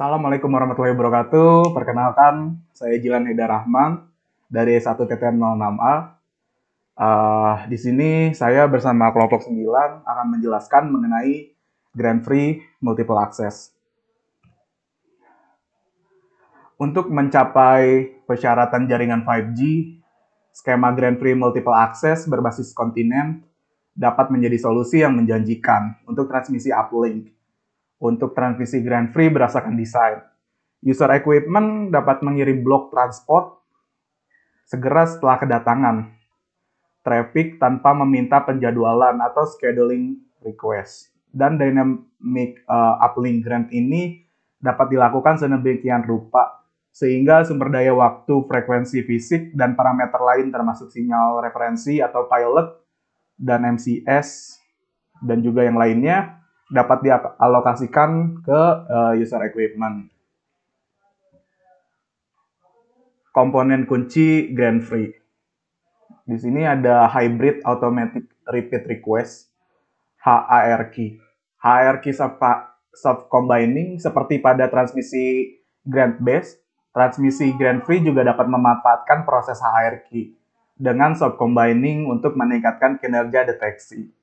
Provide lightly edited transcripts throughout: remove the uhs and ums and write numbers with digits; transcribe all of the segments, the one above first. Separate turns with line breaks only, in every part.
Assalamualaikum warahmatullahi wabarakatuh. Perkenalkan, saya Jilan Hidar Rahman dari 1TTM06A. Di sini saya bersama kelompok 9 akan menjelaskan mengenai Grand Prix Multiple Access. Untuk mencapai persyaratan jaringan 5G, skema Grand Prix Multiple Access berbasis kontinen dapat menjadi solusi yang menjanjikan untuk transmisi uplink. Untuk transmisi Grand Prix berdasarkan desain, user equipment dapat mengirim blok transport segera setelah kedatangan traffic tanpa meminta penjadwalan atau scheduling request. Dan dynamic uplink grant ini dapat dilakukan sedemikian rupa sehingga sumber daya waktu, frekuensi fisik, dan parameter lain termasuk sinyal referensi atau pilot dan MCS dan juga yang lainnya dapat dialokasikan ke user equipment. Komponen kunci Grand Prix. Di sini ada Hybrid Automatic Repeat Request, HARQ. HARQ Sub-Combining seperti pada transmisi Grand Base, transmisi Grand Prix juga dapat memanfaatkan proses HARQ dengan sub-combining untuk meningkatkan kinerja deteksi.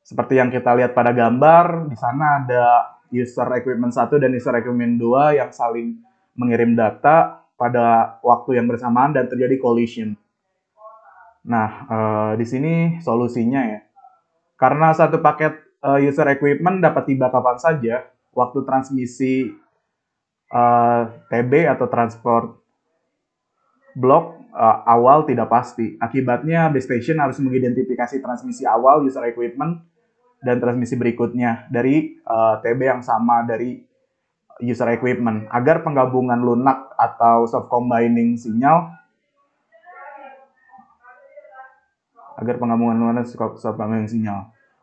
Seperti yang kita lihat pada gambar, di sana ada user equipment 1 dan user equipment 2 yang saling mengirim data pada waktu yang bersamaan dan terjadi collision. Nah, di sini solusinya ya. Karena satu paket user equipment dapat tiba kapan saja, waktu transmisi TB atau transport blok awal tidak pasti. Akibatnya, base station harus mengidentifikasi transmisi awal user equipment dan transmisi berikutnya dari TB yang sama dari user equipment agar penggabungan lunak atau sub-combining sinyal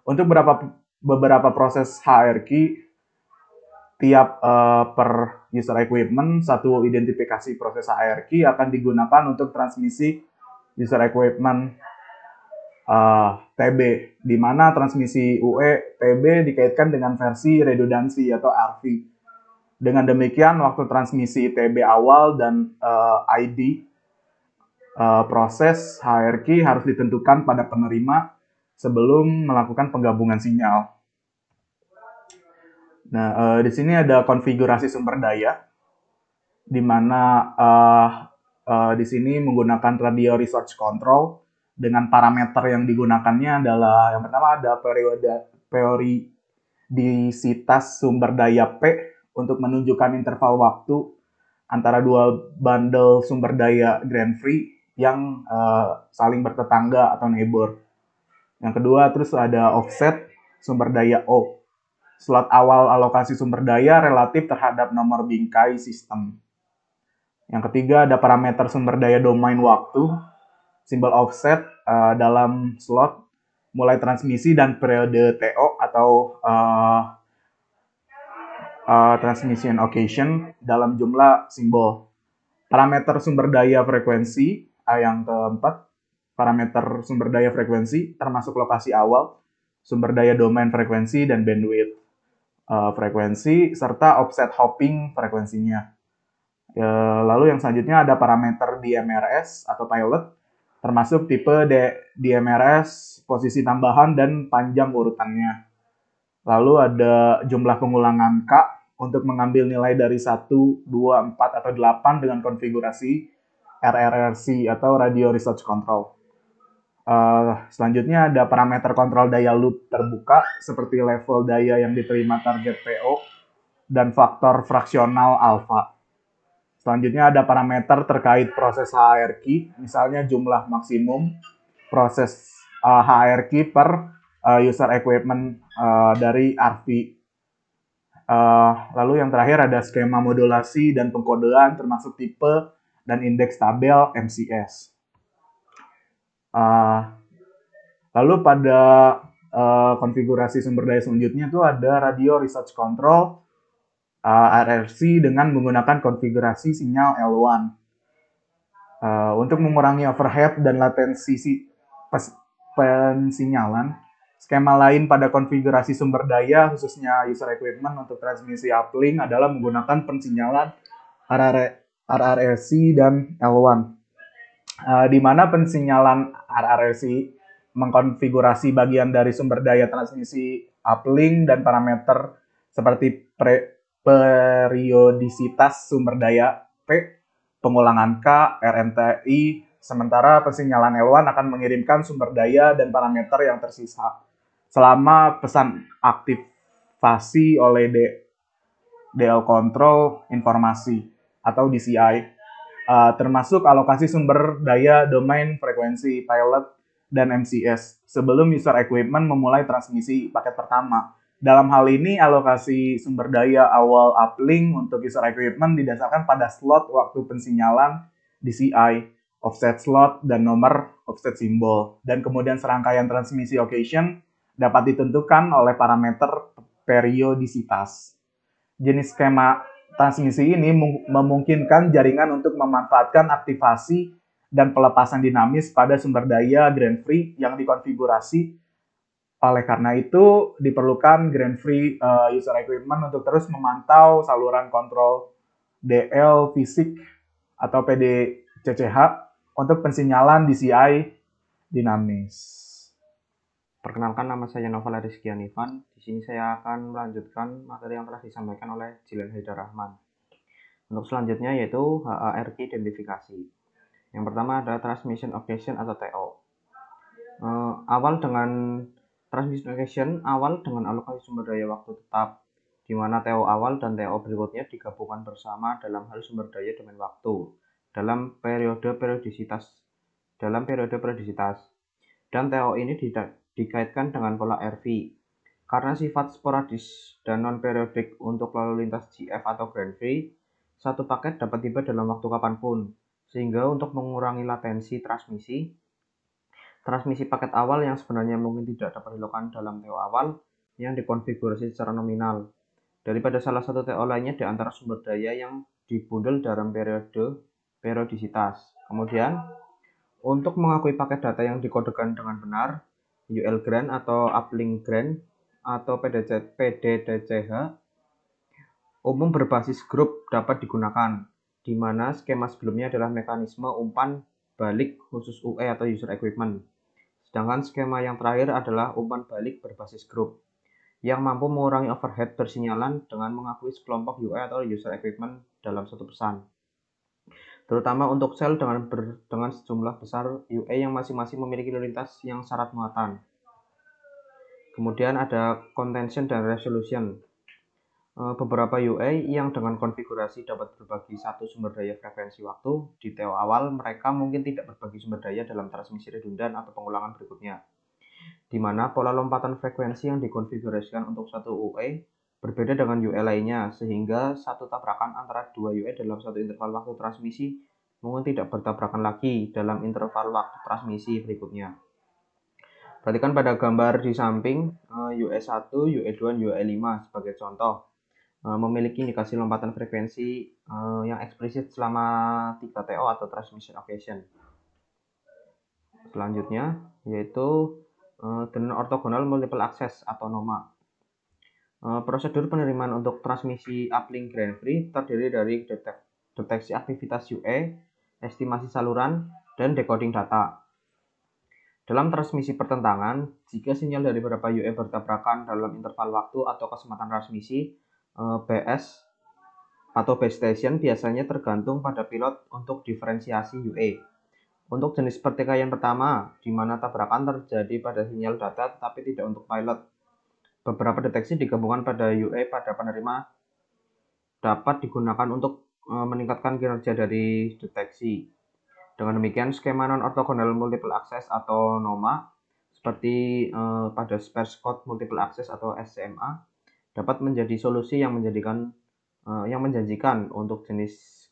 untuk beberapa proses HRQ tiap per user equipment satu identifikasi proses HRQ akan digunakan untuk transmisi user equipment TB, di mana transmisi UE TB dikaitkan dengan versi redundansi atau RV. Dengan demikian, waktu transmisi TB awal dan ID proses HRQ harus ditentukan pada penerima sebelum melakukan penggabungan sinyal. Nah, di sini ada konfigurasi sumber daya, di mana di sini menggunakan radio resource control. Dengan parameter yang digunakannya adalah yang pertama ada periodisitas sumber daya P untuk menunjukkan interval waktu antara dua bundle sumber daya Grand Prix yang saling bertetangga atau neighbor. Yang kedua terus ada offset sumber daya O, slot awal alokasi sumber daya relatif terhadap nomor bingkai sistem. Yang ketiga ada parameter sumber daya domain waktu, simbol offset dalam slot mulai transmisi dan periode TO atau transmission occasion dalam jumlah simbol. Parameter sumber daya frekuensi yang keempat, parameter sumber daya frekuensi termasuk lokasi awal, sumber daya domain frekuensi dan bandwidth frekuensi serta offset hopping frekuensinya. Lalu yang selanjutnya ada parameter DMRS atau pilot termasuk tipe DMRS, posisi tambahan, dan panjang urutannya. Lalu ada jumlah pengulangan K untuk mengambil nilai dari 1, 2, 4, atau 8 dengan konfigurasi RRRC atau Radio Resource Control. Selanjutnya ada parameter kontrol daya loop terbuka seperti level daya yang diterima target PO dan faktor fraksional alfa. Selanjutnya ada parameter terkait proses HRQ, misalnya jumlah maksimum proses HRQ per user equipment dari RV. Lalu yang terakhir ada skema modulasi dan pengkodean termasuk tipe dan indeks tabel MCS. Lalu pada konfigurasi sumber daya selanjutnya itu ada radio resource control RRC dengan menggunakan konfigurasi sinyal L1 untuk mengurangi overhead dan latensi pensinyalan. Skema lain pada konfigurasi sumber daya, khususnya user equipment untuk transmisi uplink adalah menggunakan pensinyalan RRSC dan L1. Di mana pensinyalan RRSC mengkonfigurasi bagian dari sumber daya transmisi uplink dan parameter seperti periodisitas sumber daya P, pengulangan K, RMTI, sementara pensinyalan L1 akan mengirimkan sumber daya dan parameter yang tersisa selama pesan aktivasi oleh DL Control Informasi atau DCI, termasuk alokasi sumber daya domain frekuensi pilot dan MCS sebelum user equipment memulai transmisi paket pertama. Dalam hal ini, alokasi sumber daya awal uplink untuk user equipment didasarkan pada slot waktu pensinyalan DCI, offset slot, dan nomor offset simbol. Dan kemudian serangkaian transmisi occasion dapat ditentukan oleh parameter periodisitas. Jenis skema transmisi ini memungkinkan jaringan untuk memanfaatkan aktivasi dan pelepasan dinamis pada sumber daya grand free yang dikonfigurasi. Oleh karena itu, diperlukan grand free user equipment untuk terus memantau saluran kontrol DL fisik atau PDCCH untuk pensinyalan DCI dinamis.
Perkenalkan, nama saya Novel Rizkyan Ivan. Di sini saya akan melanjutkan materi yang telah disampaikan oleh Jilan Haidar Rahman. Untuk selanjutnya yaitu HARQ identifikasi. Yang pertama adalah transmission occasion atau TO. Awal dengan transmission occasion awal dengan alokasi sumber daya waktu tetap, di mana TO awal dan TO berikutnya digabungkan bersama dalam hal sumber daya domain waktu dalam periode periodisitas. Dan TO ini dikaitkan dengan pola RV. Karena sifat sporadis dan non-periodik untuk lalu lintas GF atau Grand Free, satu paket dapat tiba dalam waktu kapanpun, sehingga untuk mengurangi latensi transmisi paket awal yang sebenarnya mungkin tidak dapat dilakukan dalam TO awal yang dikonfigurasi secara nominal, daripada salah satu TO lainnya di antara sumber daya yang dibundel dalam periodisitas. Kemudian, untuk mengakui paket data yang dikodekan dengan benar, UL Grant atau Uplink Grant atau PDDCH umum berbasis grup dapat digunakan, di mana skema sebelumnya adalah mekanisme umpan balik khusus UE atau user equipment. Sedangkan skema yang terakhir adalah umpan balik berbasis grup, yang mampu mengurangi overhead bersinyalan dengan mengakui sekelompok UE atau user equipment dalam satu pesan. Terutama untuk sel dengan sejumlah besar UE yang masing-masing memiliki lalu lintas yang syarat muatan. Kemudian ada contention dan resolution. Beberapa UE yang dengan konfigurasi dapat berbagi satu sumber daya frekuensi waktu di TO awal, mereka mungkin tidak berbagi sumber daya dalam transmisi redundan atau pengulangan berikutnya, di mana pola lompatan frekuensi yang dikonfigurasikan untuk satu UE berbeda dengan UE lainnya, sehingga satu tabrakan antara dua UE dalam satu interval waktu transmisi mungkin tidak bertabrakan lagi dalam interval waktu transmisi berikutnya. Perhatikan pada gambar di samping, UE1, UE2, dan UE5 sebagai contoh memiliki indikasi lompatan frekuensi yang eksplisit selama 3 TO atau transmission occasion. Selanjutnya yaitu the non-orthogonal multiple access atau NOMA. Prosedur penerimaan untuk transmisi uplink grand free terdiri dari deteksi aktivitas UE, estimasi saluran, dan decoding data. Dalam transmisi pertentangan, jika sinyal dari beberapa UE bertabrakan dalam interval waktu atau kesempatan transmisi, BS atau base station biasanya tergantung pada pilot untuk diferensiasi UE. Untuk jenis pertikaian pertama, di mana tabrakan terjadi pada sinyal data tetapi tidak untuk pilot, beberapa deteksi digabungkan pada UE pada penerima dapat digunakan untuk meningkatkan kinerja dari deteksi. Dengan demikian, skema non-orthogonal multiple access atau NOMA seperti pada sparse code multiple access atau SCMA dapat menjadi solusi yang menjanjikan untuk jenis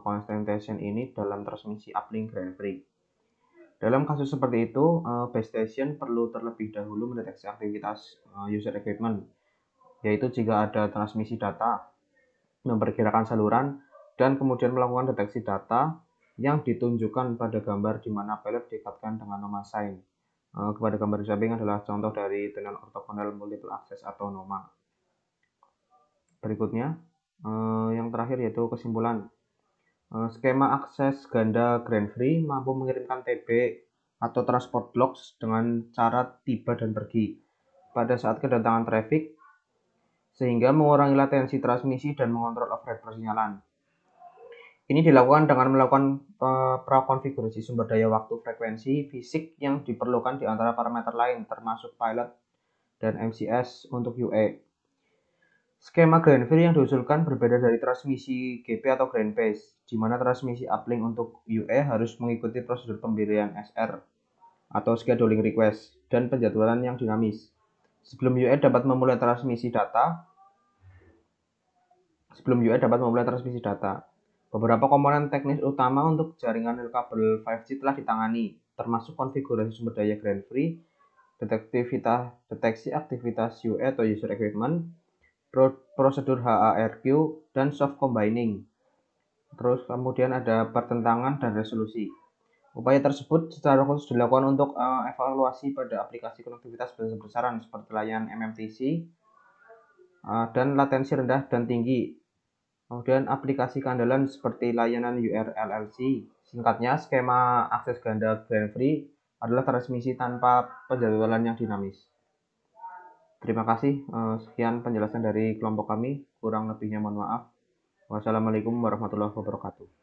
constellation ini dalam transmisi uplink grand free. Dalam kasus seperti itu, base station perlu terlebih dahulu mendeteksi aktivitas user equipment, yaitu jika ada transmisi data, memperkirakan saluran, dan kemudian melakukan deteksi data yang ditunjukkan pada gambar di mana pilot dikaitkan dengan NOMA sign. Kepada gambar di samping adalah contoh dari tenon ortogonal multiple access atau NOMA. Berikutnya, yang terakhir yaitu kesimpulan. Skema akses ganda Grand-Free mampu mengirimkan TB atau transport blocks dengan cara tiba dan pergi pada saat kedatangan traffic, sehingga mengurangi latensi transmisi dan mengontrol overhead persinyalan. Ini dilakukan dengan melakukan prakonfigurasi sumber daya waktu frekuensi fisik yang diperlukan di antara parameter lain, termasuk pilot dan MCS untuk UE. Skema Grand-Free yang diusulkan berbeda dari transmisi GP atau Grand Pace, di mana transmisi uplink untuk UE harus mengikuti prosedur pemberian SR atau scheduling request dan penjadwalan yang dinamis. Sebelum UE dapat memulai transmisi data, beberapa komponen teknis utama untuk jaringan kabel 5G telah ditangani, termasuk konfigurasi sumber daya Grand-Free, deteksi aktivitas UE atau user equipment, prosedur HARQ, dan soft combining. Terus kemudian ada pertentangan dan resolusi. Upaya tersebut secara khusus dilakukan untuk evaluasi pada aplikasi konektivitas besar-besaran seperti layanan MMTC dan latensi rendah dan tinggi. Kemudian aplikasi keandalan seperti layanan URLLC. Singkatnya, skema akses ganda Grand-Free adalah transmisi tanpa penjadwalan yang dinamis. Terima kasih. Sekian penjelasan dari kelompok kami. Kurang lebihnya mohon maaf. Wassalamualaikum warahmatullahi wabarakatuh.